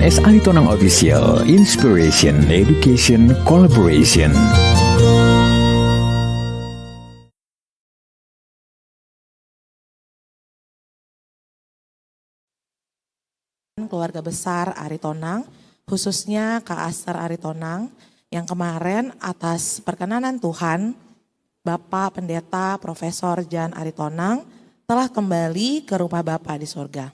HMS Aritonang Official, Inspiration, Education, Collaboration. Keluarga besar Aritonang, khususnya Kak Aster Aritonang, yang kemarin atas perkenanan Tuhan, Bapak Pendeta Profesor Jan Aritonang telah kembali ke rumah Bapa di surga.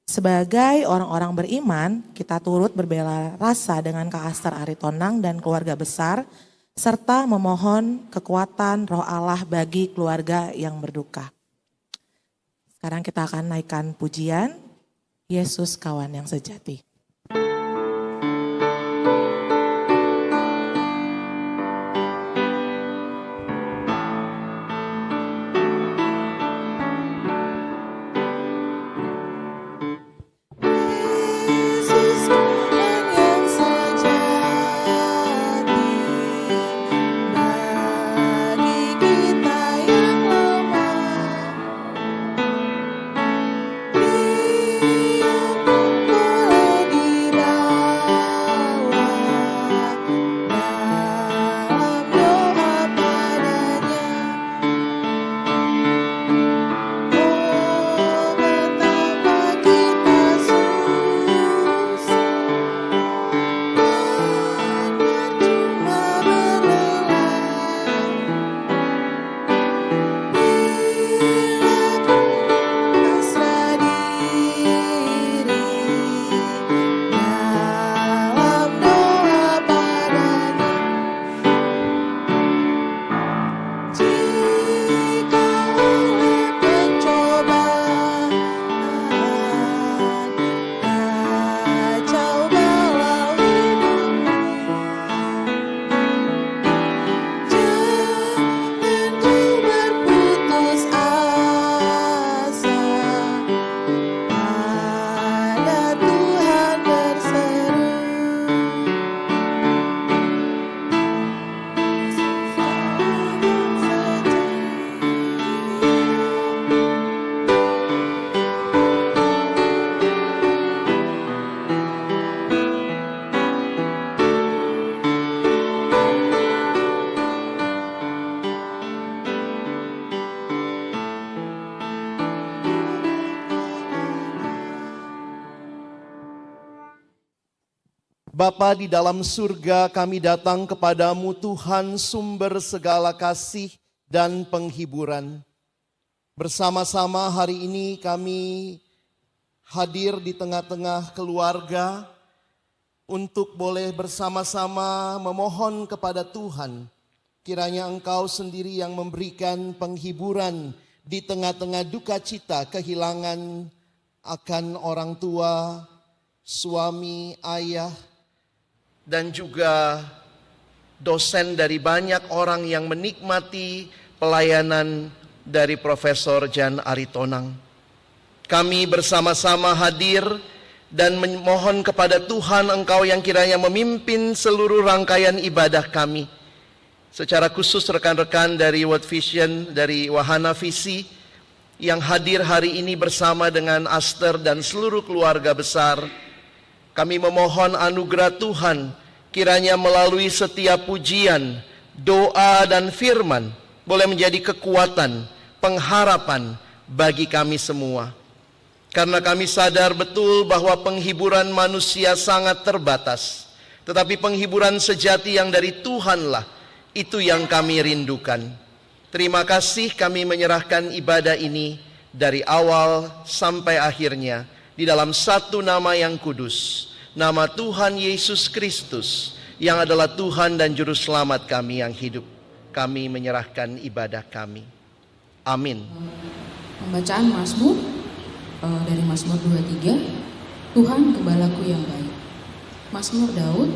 Sebagai orang-orang beriman, kita turut berbela rasa dengan Kak Aster Aritonang dan keluarga besar, serta memohon kekuatan Roh Allah bagi keluarga yang berduka. Sekarang kita akan naikkan pujian, Yesus kawan yang sejati. Bapa di dalam surga, kami datang kepadamu Tuhan, sumber segala kasih dan penghiburan. Bersama-sama hari ini kami hadir di tengah-tengah keluarga untuk boleh bersama-sama memohon kepada Tuhan. Kiranya Engkau sendiri yang memberikan penghiburan di tengah-tengah duka cita kehilangan akan orang tua, suami, ayah, dan juga dosen dari banyak orang yang menikmati pelayanan dari Profesor Jan Aritonang. Kami bersama-sama hadir dan memohon kepada Tuhan Engkau yang kiranya memimpin seluruh rangkaian ibadah kami. Secara khusus rekan-rekan dari World Vision, dari Wahana Visi yang hadir hari ini bersama dengan Aster dan seluruh keluarga besar. Kami memohon anugerah Tuhan, kiranya melalui setiap pujian, doa dan firman boleh menjadi kekuatan, pengharapan bagi kami semua. Karena kami sadar betul bahwa penghiburan manusia sangat terbatas. Tetapi penghiburan sejati yang dari Tuhanlah, itu yang kami rindukan. Terima kasih kami menyerahkan ibadah ini dari awal sampai akhirnya di dalam satu nama yang kudus, nama Tuhan Yesus Kristus yang adalah Tuhan dan Juru Selamat kami yang hidup. Kami menyerahkan ibadah kami. Amin. Pembacaan Mazmur dari Mazmur 23, Tuhan gembalaku yang baik. Mazmur Daud,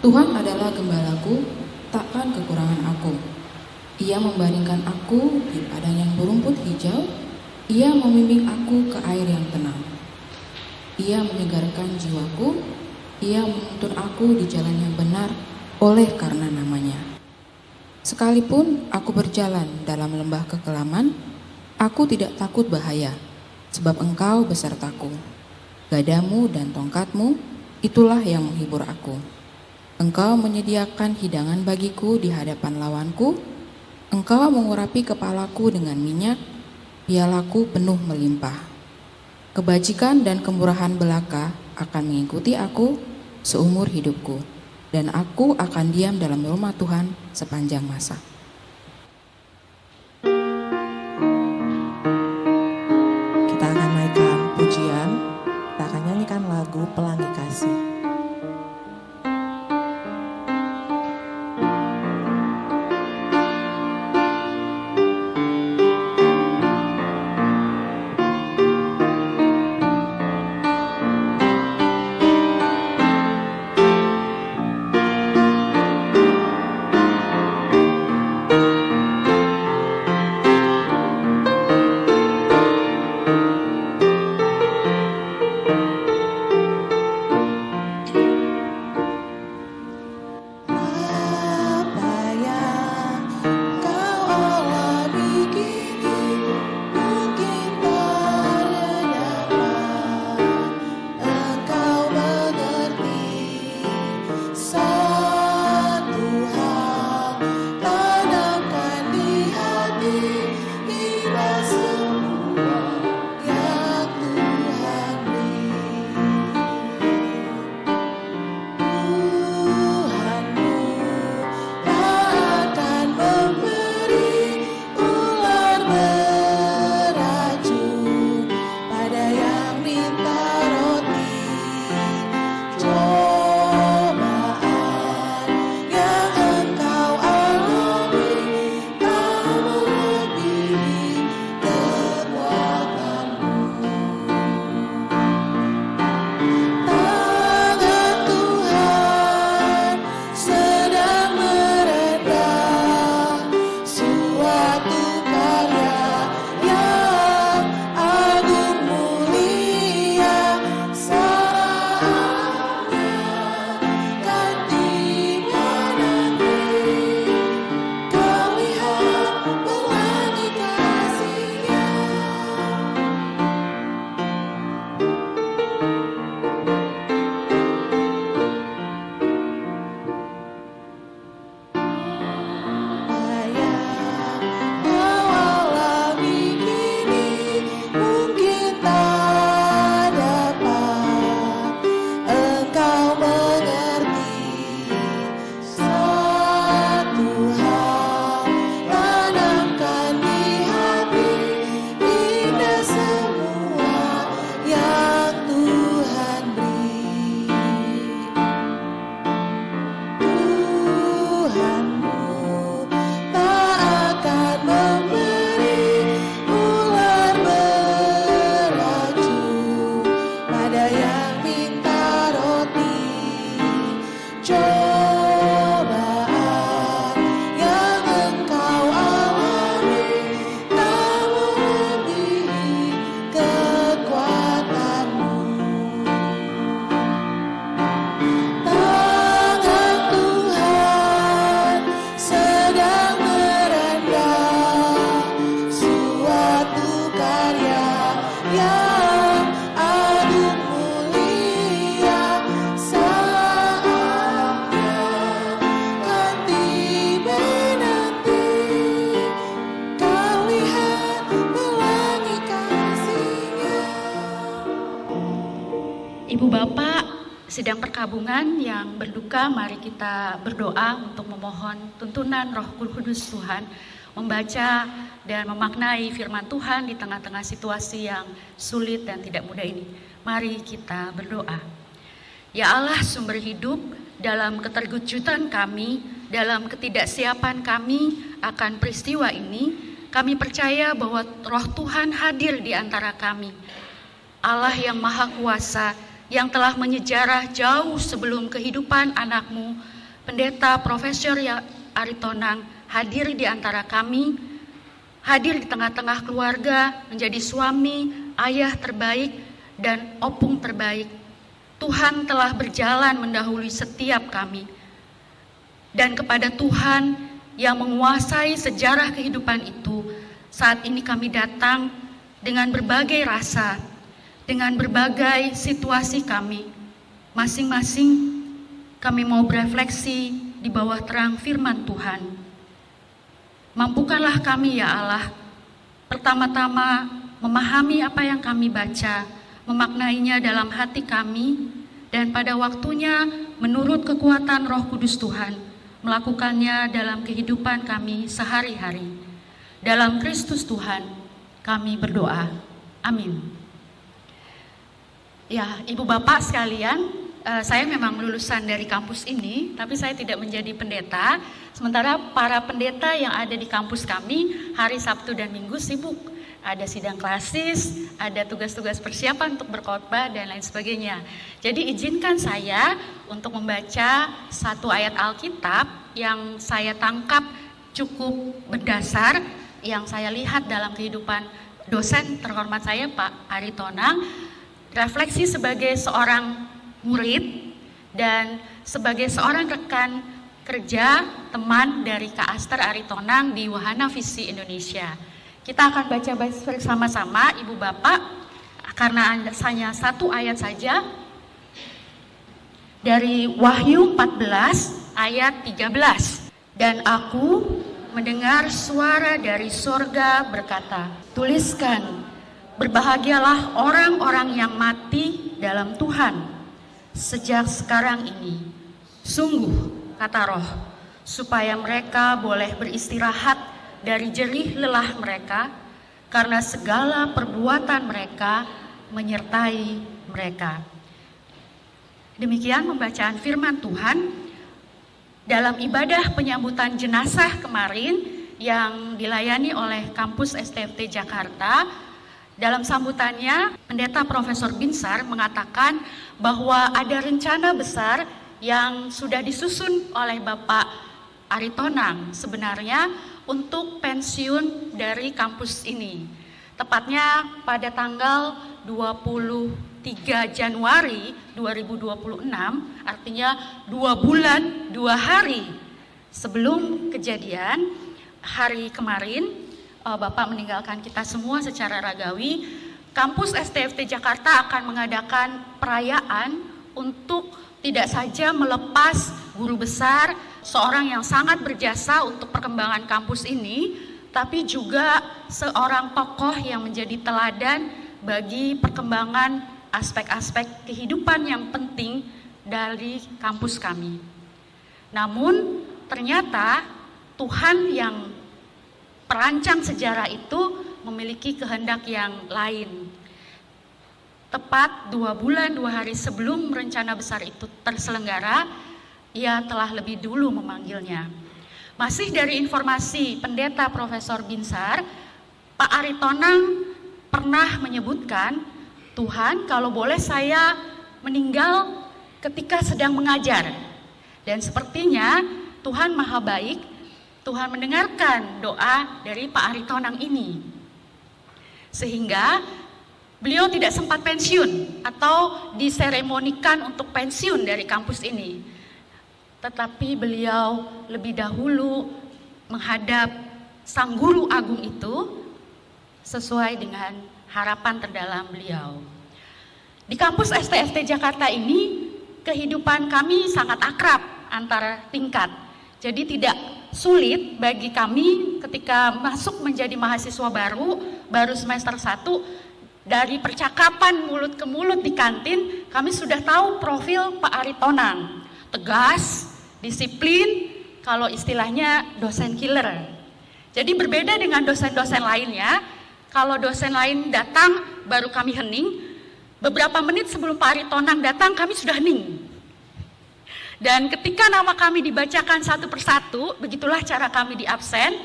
Tuhan adalah gembalaku, takkan kekurangan aku. Ia membaringkan aku di padang yang berumput hijau, Ia membimbing aku ke air yang tenang. Ia menyegarkan jiwaku, Ia menuntun aku di jalan yang benar oleh karena namanya. Sekalipun aku berjalan dalam lembah kekelaman, aku tidak takut bahaya, sebab Engkau besertaku. Gadamu dan tongkatmu, itulah yang menghibur aku. Engkau menyediakan hidangan bagiku di hadapan lawanku, Engkau mengurapi kepalaku dengan minyak, pialaku penuh melimpah. Kebajikan dan kemurahan belaka akan mengikuti aku seumur hidupku, dan aku akan diam dalam rumah Tuhan sepanjang masa. Kita akan naikkan pujian, kita akan nyanyikan lagu Pelangi Kasih. Ibu Bapak sedang perkabungan yang berduka, mari kita berdoa untuk memohon tuntunan Roh Kudus Tuhan membaca dan memaknai firman Tuhan di tengah-tengah situasi yang sulit dan tidak mudah ini. Mari kita berdoa. Ya Allah sumber hidup, dalam keterkejutan kami, dalam ketidaksiapan kami akan peristiwa ini, kami percaya bahwa Roh Tuhan hadir di antara kami. Allah yang Maha Kuasa, yang telah menyejarah jauh sebelum kehidupan anakmu, Pendeta Profesor Aritonang, hadir di antara kami, hadir di tengah-tengah keluarga, menjadi suami, ayah terbaik, dan opung terbaik. Tuhan telah berjalan mendahului setiap kami. Dan kepada Tuhan yang menguasai sejarah kehidupan itu, saat ini kami datang dengan berbagai rasa, dengan berbagai situasi kami. Masing-masing kami mau berefleksi di bawah terang firman Tuhan. Mampukanlah kami ya Allah, pertama-tama memahami apa yang kami baca, memaknainya dalam hati kami, dan pada waktunya menurut kekuatan Roh Kudus Tuhan, melakukannya dalam kehidupan kami sehari-hari. Dalam Kristus Tuhan kami berdoa. Amin. Ya, Ibu Bapak sekalian, saya memang lulusan dari kampus ini, tapi saya tidak menjadi pendeta. Sementara para pendeta yang ada di kampus kami hari Sabtu dan Minggu sibuk. Ada sidang klasis, ada tugas-tugas persiapan untuk berkhotbah dan lain sebagainya. Jadi izinkan saya untuk membaca satu ayat Alkitab yang saya tangkap cukup berdasar, yang saya lihat dalam kehidupan dosen terhormat saya Pak Ari Tonang, refleksi sebagai seorang murid dan sebagai seorang rekan kerja teman dari Kak Aster Ari Tonang di Wahana Visi Indonesia. Kita akan baca bersama-sama Ibu Bapak, karena hanya satu ayat saja dari Wahyu 14 ayat 13. Dan aku mendengar suara dari sorga berkata, tuliskan, berbahagialah orang-orang yang mati dalam Tuhan sejak sekarang ini. Sungguh, kata Roh, supaya mereka boleh beristirahat dari jerih lelah mereka, karena segala perbuatan mereka menyertai mereka. Demikian pembacaan firman Tuhan dalam ibadah penyambutan jenazah kemarin yang dilayani oleh kampus STFT Jakarta. Dalam sambutannya, Pendeta Profesor Binsar mengatakan bahwa ada rencana besar yang sudah disusun oleh Bapak Ari Tonang sebenarnya untuk pensiun dari kampus ini. Tepatnya pada tanggal 23 Januari 2026, artinya 2 bulan 2 hari sebelum kejadian hari kemarin, Bapak meninggalkan kita semua secara ragawi. Kampus STFT Jakarta akan mengadakan perayaan untuk tidak saja melepas guru besar, seorang yang sangat berjasa untuk perkembangan kampus ini, tapi juga seorang tokoh yang menjadi teladan bagi perkembangan aspek-aspek kehidupan yang penting dari kampus kami. Namun ternyata Tuhan yang perancang sejarah itu memiliki kehendak yang lain. Tepat 2 bulan 2 hari sebelum rencana besar itu terselenggara, Ia telah lebih dulu memanggilnya. Masih dari informasi Pendeta Profesor Binsar, Pak Ari Tonang pernah menyebutkan, Tuhan kalau boleh saya meninggal ketika sedang mengajar. Dan sepertinya Tuhan Maha Baik, Tuhan mendengarkan doa dari Pak Ari Tonang ini. Sehingga beliau tidak sempat pensiun atau diseremonikan untuk pensiun dari kampus ini. Tetapi beliau lebih dahulu menghadap Sang Guru Agung itu sesuai dengan harapan terdalam beliau. Di kampus STFT Jakarta ini, kehidupan kami sangat akrab antar tingkat. Jadi tidak sulit bagi kami ketika masuk menjadi mahasiswa baru semester 1, dari percakapan mulut ke mulut di kantin, kami sudah tahu profil Pak Ari Tonang. Tegas, disiplin, kalau istilahnya dosen killer. Jadi berbeda dengan dosen-dosen lainnya, kalau dosen lain datang baru kami hening, beberapa menit sebelum Pak Ari Tonang datang kami sudah hening. Dan ketika nama kami dibacakan satu persatu, begitulah cara kami di absen,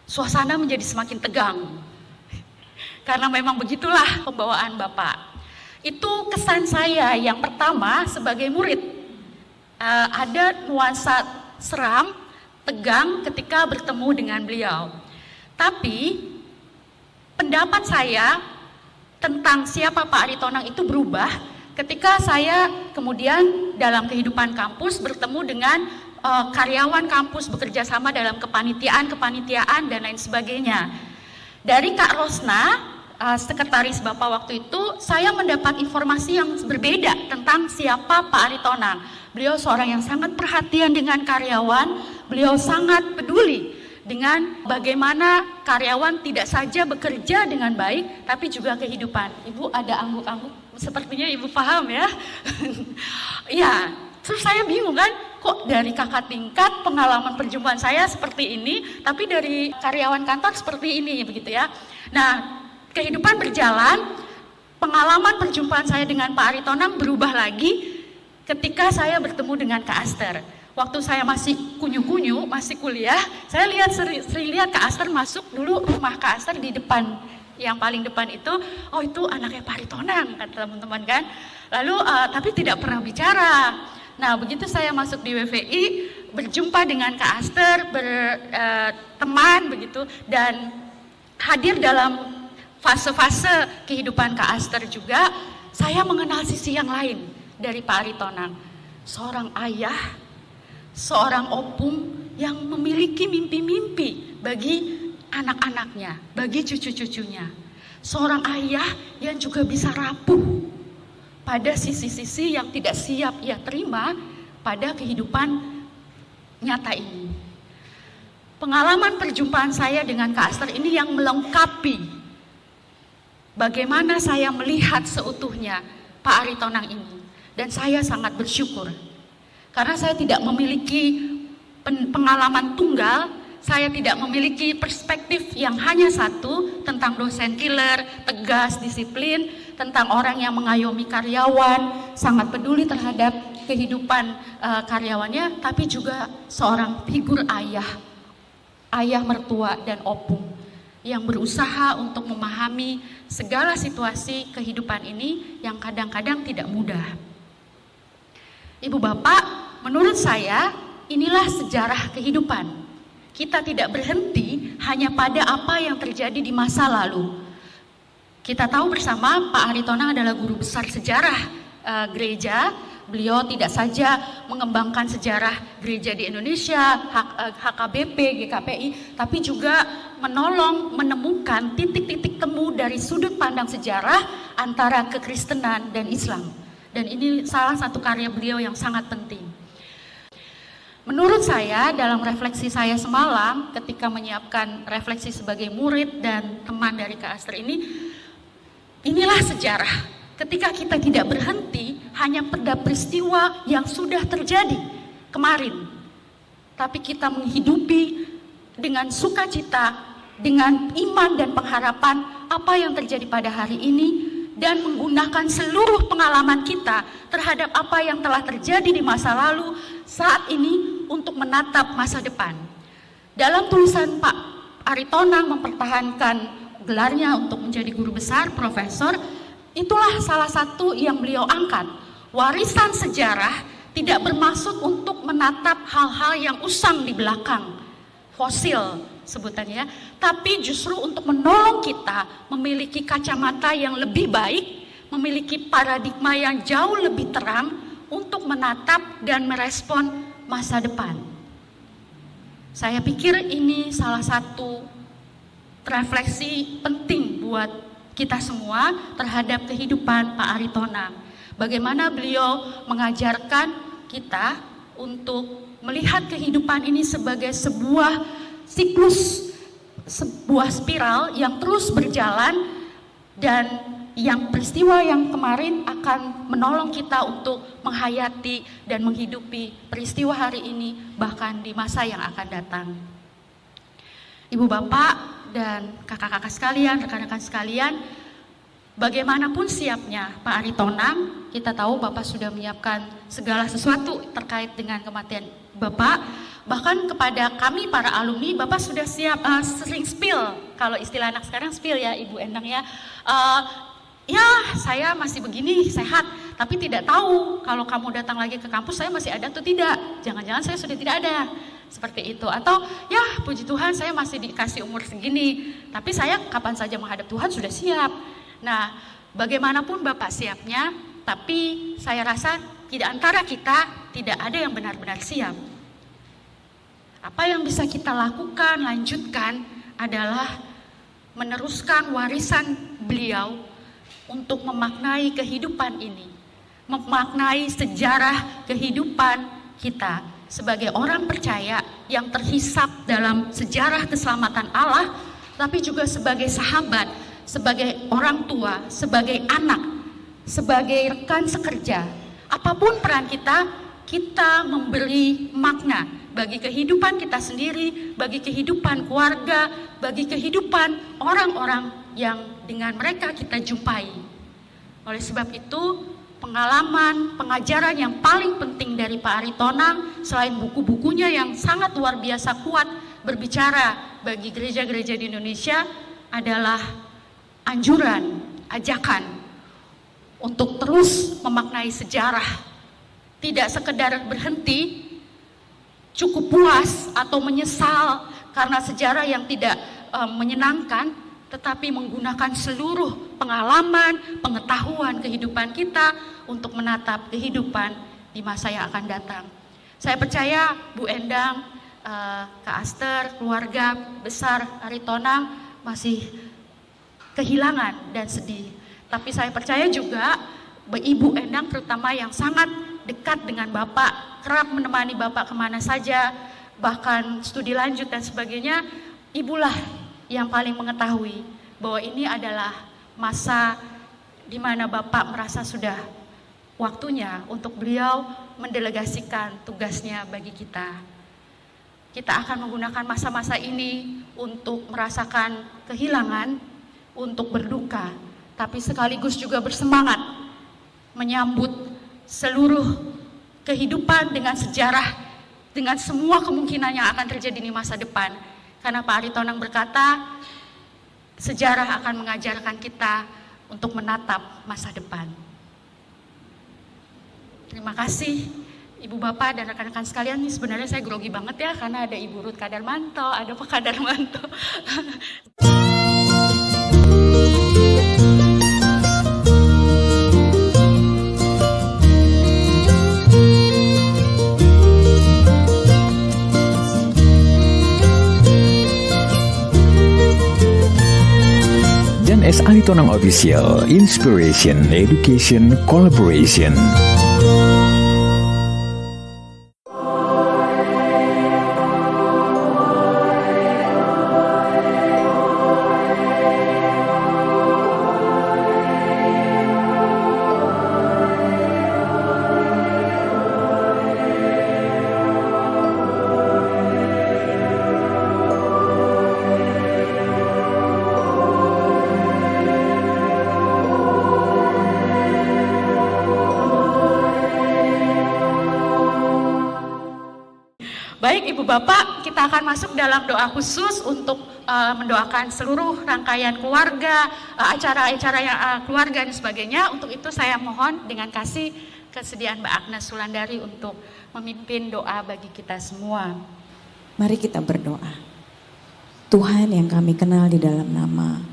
suasana menjadi semakin tegang. Karena memang begitulah pembawaan Bapak. Itu kesan saya yang pertama sebagai murid. Ada nuansa seram, tegang ketika bertemu dengan beliau. Tapi pendapat saya tentang siapa Pak Ari Tonang itu berubah ketika saya kemudian dalam kehidupan kampus bertemu dengan karyawan kampus, bekerja sama dalam kepanitiaan dan lain sebagainya. Dari Kak Rosna, sekretaris Bapak waktu itu, saya mendapat informasi yang berbeda tentang siapa Pak Aritonang. Beliau seorang yang sangat perhatian dengan karyawan, beliau sangat peduli dengan bagaimana karyawan tidak saja bekerja dengan baik, tapi juga kehidupan. Ibu ada angguk-angguk, sepertinya Ibu paham ya. Ya, terus saya bingung kan, kok dari kakak tingkat pengalaman perjumpaan saya seperti ini, tapi dari karyawan kantor seperti ini, begitu ya. Nah, kehidupan berjalan, pengalaman perjumpaan saya dengan Pak Aritonang berubah lagi ketika saya bertemu dengan Kak Aster. Waktu saya masih kunyu-kunyu, masih kuliah, saya sering lihat Kak Aster masuk dulu rumah Kak Aster di depan, yang paling depan itu, oh itu anaknya Pak Aritonang, kata teman-teman kan. Lalu, tapi tidak pernah bicara. Nah, begitu saya masuk di WVI, berjumpa dengan Kak Aster, berteman begitu, dan hadir dalam fase-fase kehidupan Kak Aster juga, saya mengenal sisi yang lain dari Pak Aritonang. Seorang ayah, seorang opung yang memiliki mimpi-mimpi bagi anak-anaknya, bagi cucu-cucunya. Seorang ayah yang juga bisa rapuh pada sisi-sisi yang tidak siap ia terima pada kehidupan nyata ini. Pengalaman perjumpaan saya dengan Kak Aster ini yang melengkapi bagaimana saya melihat seutuhnya Pak Aritonang ini. Dan saya sangat bersyukur. Karena saya tidak memiliki pengalaman tunggal, saya tidak memiliki perspektif yang hanya satu tentang dosen killer, tegas, disiplin, tentang orang yang mengayomi karyawan, sangat peduli terhadap kehidupan karyawannya, tapi juga seorang figur ayah mertua dan opung yang berusaha untuk memahami segala situasi kehidupan ini yang kadang-kadang tidak mudah. Ibu bapak, menurut saya inilah sejarah kehidupan. Kita tidak berhenti hanya pada apa yang terjadi di masa lalu. Kita tahu bersama Pak Aritonang adalah guru besar sejarah gereja. Beliau tidak saja mengembangkan sejarah gereja di Indonesia, HKBP, GKPI, tapi juga menemukan titik-titik temu dari sudut pandang sejarah antara kekristenan dan Islam. Dan ini salah satu karya beliau yang sangat penting. Menurut saya, dalam refleksi saya semalam, ketika menyiapkan refleksi sebagai murid dan teman dari Kak Aster ini, inilah sejarah. Ketika kita tidak berhenti hanya pada peristiwa yang sudah terjadi kemarin, tapi kita menghidupi dengan sukacita, dengan iman dan pengharapan apa yang terjadi pada hari ini, dan menggunakan seluruh pengalaman kita terhadap apa yang telah terjadi di masa lalu saat ini untuk menatap masa depan. Dalam tulisan Pak Aritonang mempertahankan gelarnya untuk menjadi guru besar, profesor, itulah salah satu yang beliau angkat. Warisan sejarah tidak bermaksud untuk menatap hal-hal yang usang di belakang, fosil sebutannya, tapi justru untuk menolong kita memiliki kacamata yang lebih baik, memiliki paradigma yang jauh lebih terang untuk menatap dan merespon masa depan. Saya pikir ini salah satu refleksi penting buat kita semua terhadap kehidupan Pak Aritonang. Bagaimana beliau mengajarkan kita untuk melihat kehidupan ini sebagai sebuah siklus, sebuah spiral yang terus berjalan, dan yang peristiwa yang kemarin akan menolong kita untuk menghayati dan menghidupi peristiwa hari ini bahkan di masa yang akan datang. Ibu bapak dan kakak-kakak sekalian, rekan-rekan sekalian, bagaimanapun siapnya Pak Aritonang, kita tahu Bapak sudah menyiapkan segala sesuatu terkait dengan kematian Bapak. Bahkan kepada kami para alumni, Bapak sudah siap sering spill, kalau istilah anak sekarang spill ya Ibu Endang ya. Ya saya masih begini sehat, tapi tidak tahu kalau kamu datang lagi ke kampus saya masih ada atau tidak. Jangan-jangan saya sudah tidak ada, seperti itu. Atau ya puji Tuhan saya masih dikasih umur segini, tapi saya kapan saja menghadap Tuhan sudah siap. Nah bagaimanapun Bapak siapnya, tapi saya rasa tidak antara kita tidak ada yang benar-benar siap. Apa yang bisa kita lakukan, lanjutkan adalah meneruskan warisan beliau untuk memaknai kehidupan ini, memaknai sejarah kehidupan kita sebagai orang percaya yang terhisap dalam sejarah keselamatan Allah, tapi juga sebagai sahabat, sebagai orang tua, sebagai anak, sebagai rekan sekerja. Apapun peran kita, kita memberi makna bagi kehidupan kita sendiri, bagi kehidupan keluarga, bagi kehidupan orang-orang yang dengan mereka kita jumpai. Oleh sebab itu, pengalaman, pengajaran yang paling penting dari Pak Aritonang, selain buku-bukunya yang sangat luar biasa kuat berbicara bagi gereja-gereja di Indonesia, adalah anjuran, ajakan untuk terus memaknai sejarah. Tidak sekedar berhenti, cukup puas atau menyesal karena sejarah yang tidak menyenangkan, tetapi menggunakan seluruh pengalaman, pengetahuan kehidupan kita untuk menatap kehidupan di masa yang akan datang. Saya percaya Bu Endang, Kak Aster, keluarga besar Aritonang masih kehilangan dan sedih. Tapi saya percaya juga Ibu Endang terutama yang sangat dekat dengan Bapak, kerap menemani Bapak kemana saja, bahkan studi lanjut dan sebagainya, ibulah yang paling mengetahui bahwa ini adalah masa di mana Bapak merasa sudah waktunya untuk beliau mendelegasikan tugasnya bagi kita. Kita akan menggunakan masa-masa ini untuk merasakan kehilangan, untuk berduka, tapi sekaligus juga bersemangat menyambut seluruh kehidupan dengan sejarah, dengan semua kemungkinan yang akan terjadi di masa depan. Karena Pak Aritonang berkata, sejarah akan mengajarkan kita untuk menatap masa depan. Terima kasih Ibu Bapak dan rekan-rekan sekalian. Ini sebenarnya saya grogi banget ya, karena ada Ibu Ruth Kadarmanto, ada Pak Kadarmanto. Dan as Aritonang Official, Inspiration, Education, Collaboration. Baik Ibu Bapak, kita akan masuk dalam doa khusus untuk mendoakan seluruh rangkaian keluarga, acara-acara yang keluarga dan sebagainya. Untuk itu saya mohon dengan kasih kesediaan Mbak Agnes Sulandari untuk memimpin doa bagi kita semua. Mari kita berdoa. Tuhan yang kami kenal di dalam nama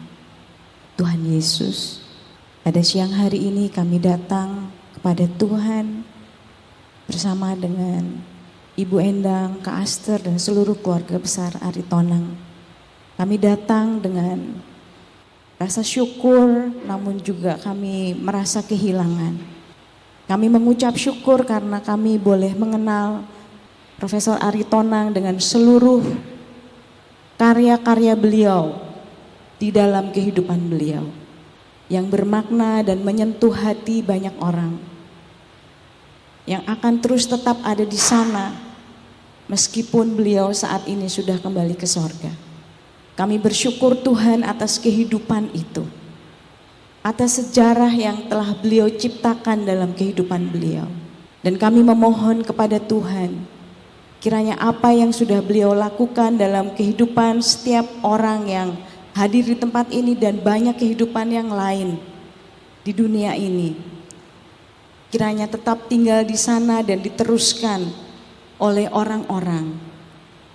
Tuhan Yesus, pada siang hari ini kami datang kepada Tuhan bersama dengan Ibu Endang, Kak Aster, dan seluruh keluarga besar Aritonang. Kami datang dengan rasa syukur, namun juga kami merasa kehilangan. Kami mengucap syukur karena kami boleh mengenal Profesor Aritonang dengan seluruh karya-karya beliau di dalam kehidupan beliau, yang bermakna dan menyentuh hati banyak orang, yang akan terus tetap ada di sana meskipun beliau saat ini sudah kembali ke sorga. Kami bersyukur Tuhan atas kehidupan itu, atas sejarah yang telah beliau ciptakan dalam kehidupan beliau. Dan kami memohon kepada Tuhan, kiranya apa yang sudah beliau lakukan dalam kehidupan setiap orang yang hadir di tempat ini dan banyak kehidupan yang lain di dunia ini, kiranya tetap tinggal di sana dan diteruskan oleh orang-orang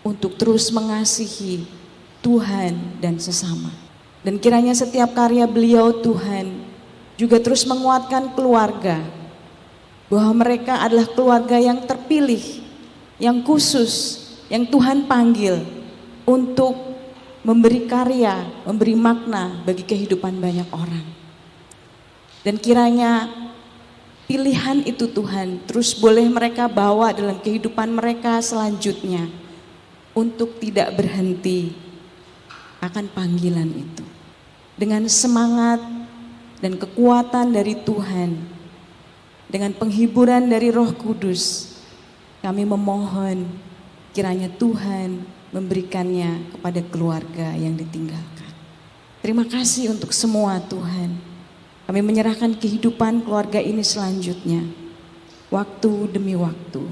untuk terus mengasihi Tuhan dan sesama. Dan kiranya setiap karya beliau Tuhan juga terus menguatkan keluarga, bahwa mereka adalah keluarga yang terpilih, yang khusus, yang Tuhan panggil untuk memberi karya, memberi makna bagi kehidupan banyak orang. Dan kiranya pilihan itu Tuhan terus boleh mereka bawa dalam kehidupan mereka selanjutnya untuk tidak berhenti akan panggilan itu. Dengan semangat dan kekuatan dari Tuhan, dengan penghiburan dari Roh Kudus, kami memohon kiranya Tuhan memberikannya kepada keluarga yang ditinggalkan. Terima kasih untuk semua Tuhan. Kami menyerahkan kehidupan keluarga ini selanjutnya, waktu demi waktu.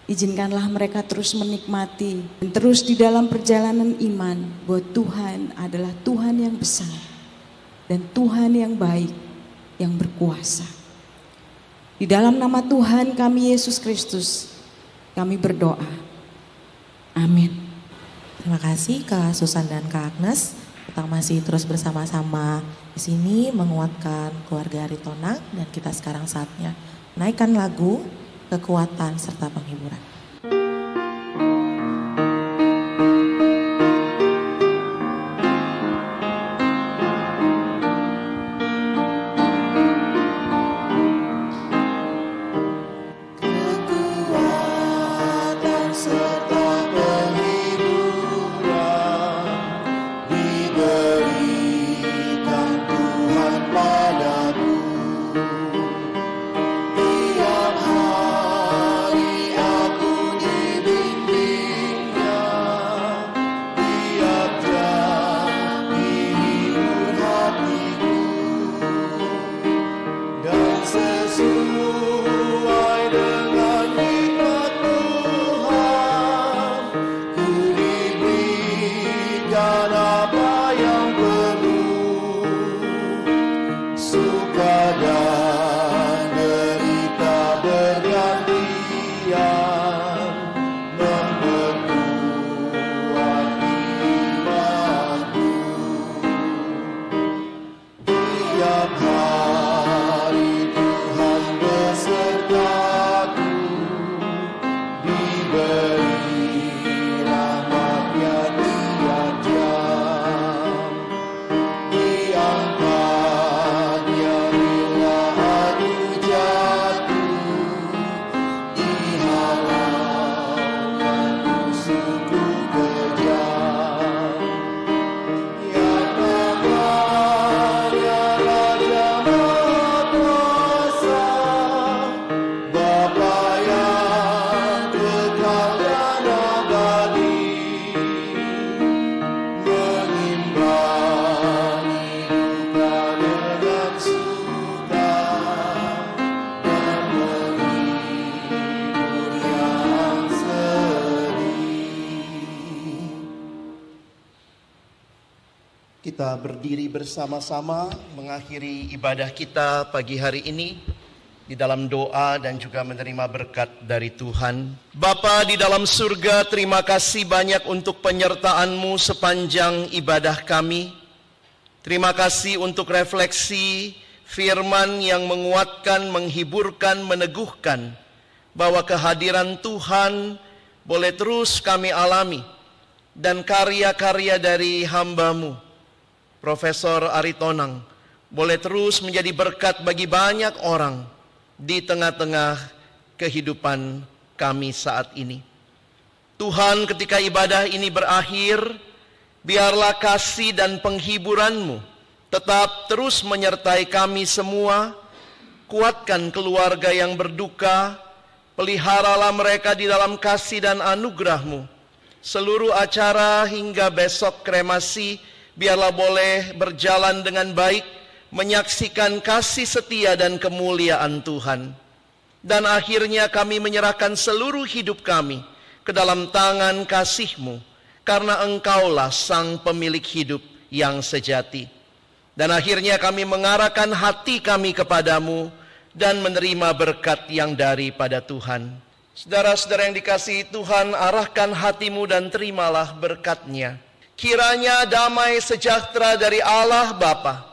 Izinkanlah mereka terus menikmati dan terus di dalam perjalanan iman bahwa Tuhan adalah Tuhan yang besar dan Tuhan yang baik, yang berkuasa. Di dalam nama Tuhan kami Yesus Kristus, kami berdoa. Amin. Terima kasih Kak Susan dan Kak Agnes. Kita masih terus bersama-sama di sini menguatkan keluarga Aritonang, dan kita sekarang saatnya naikkan lagu Kekuatan serta Penghiburan. Kita berdiri bersama-sama mengakhiri ibadah kita pagi hari ini di dalam doa dan juga menerima berkat dari Tuhan. Bapa di dalam surga, terima kasih banyak untuk penyertaan-Mu sepanjang ibadah kami. Terima kasih untuk refleksi firman yang menguatkan, menghiburkan, meneguhkan bahwa kehadiran Tuhan boleh terus kami alami, dan karya-karya dari hamba-Mu Profesor Aritonang boleh terus menjadi berkat bagi banyak orang di tengah-tengah kehidupan kami saat ini. Tuhan, ketika ibadah ini berakhir, biarlah kasih dan penghiburan-Mu tetap terus menyertai kami semua. Kuatkan keluarga yang berduka, peliharalah mereka di dalam kasih dan anugerah-Mu. Seluruh acara hingga besok kremasi biarlah boleh berjalan dengan baik, menyaksikan kasih setia dan kemuliaan Tuhan. Dan akhirnya kami menyerahkan seluruh hidup kami ke dalam tangan kasih-Mu, karena Engkaulah Sang Pemilik hidup yang sejati. Dan akhirnya kami mengarahkan hati kami kepadamu dan menerima berkat yang daripada Tuhan. Saudara-saudara yang dikasihi Tuhan, arahkan hatimu dan terimalah berkat-Nya. Kiranya damai sejahtera dari Allah Bapa,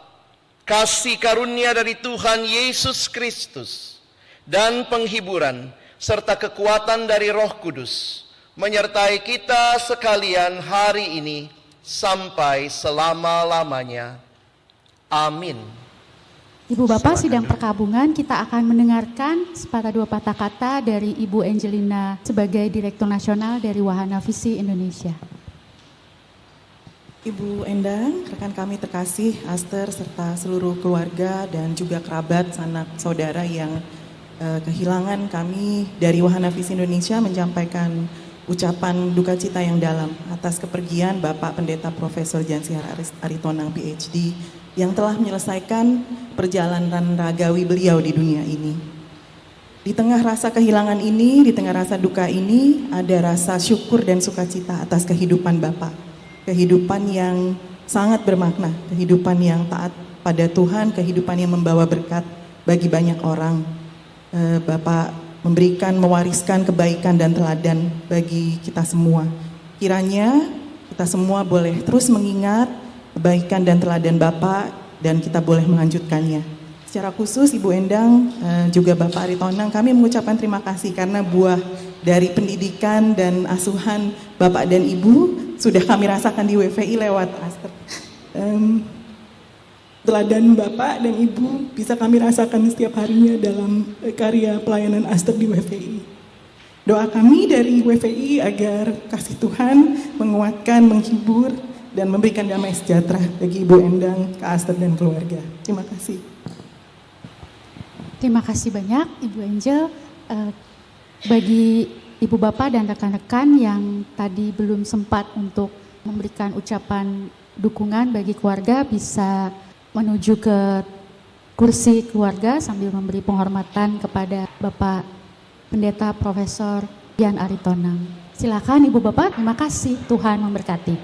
kasih karunia dari Tuhan Yesus Kristus, dan penghiburan serta kekuatan dari Roh Kudus menyertai kita sekalian hari ini sampai selama-lamanya. Amin. Ibu Bapak, Silakan sidang duduk. perkabungan kita akan mendengarkan sepatah dua patah kata dari Ibu Angelina sebagai Direktur Nasional dari Wahana Visi Indonesia. Ibu Endang, rekan kami terkasih, Aster, serta seluruh keluarga dan juga kerabat, sanak saudara yang kehilangan, kami dari Wahana Visi Indonesia menyampaikan ucapan duka cita yang dalam atas kepergian Bapak Pendeta Profesor Jansiar Aritonang PhD yang telah menyelesaikan perjalanan ragawi beliau di dunia ini. Di tengah rasa kehilangan ini, di tengah rasa duka ini, ada rasa syukur dan sukacita atas kehidupan Bapak. Kehidupan yang sangat bermakna, kehidupan yang taat pada Tuhan, kehidupan yang membawa berkat bagi banyak orang. Bapak memberikan, mewariskan kebaikan dan teladan bagi kita semua. Kiranya kita semua boleh terus mengingat kebaikan dan teladan Bapak dan kita boleh melanjutkannya. Secara khusus Ibu Endang juga Bapak Aritonang, kami mengucapkan terima kasih karena buah dari pendidikan dan asuhan Bapak dan Ibu sudah kami rasakan di WVI lewat Aster. Teladan Bapak dan Ibu bisa kami rasakan setiap harinya dalam karya pelayanan Aster di WVI. Doa kami dari WVI agar kasih Tuhan menguatkan, menghibur, dan memberikan damai sejahtera bagi Ibu Endang, Kak Aster, dan keluarga. Terima kasih. Terima kasih banyak Ibu Angel. Bagi Ibu Bapak dan rekan-rekan yang tadi belum sempat untuk memberikan ucapan dukungan bagi keluarga, bisa menuju ke kursi keluarga sambil memberi penghormatan kepada Bapak Pendeta Profesor Jan Aritonang. Silakan Ibu Bapak, terima kasih, Tuhan memberkati.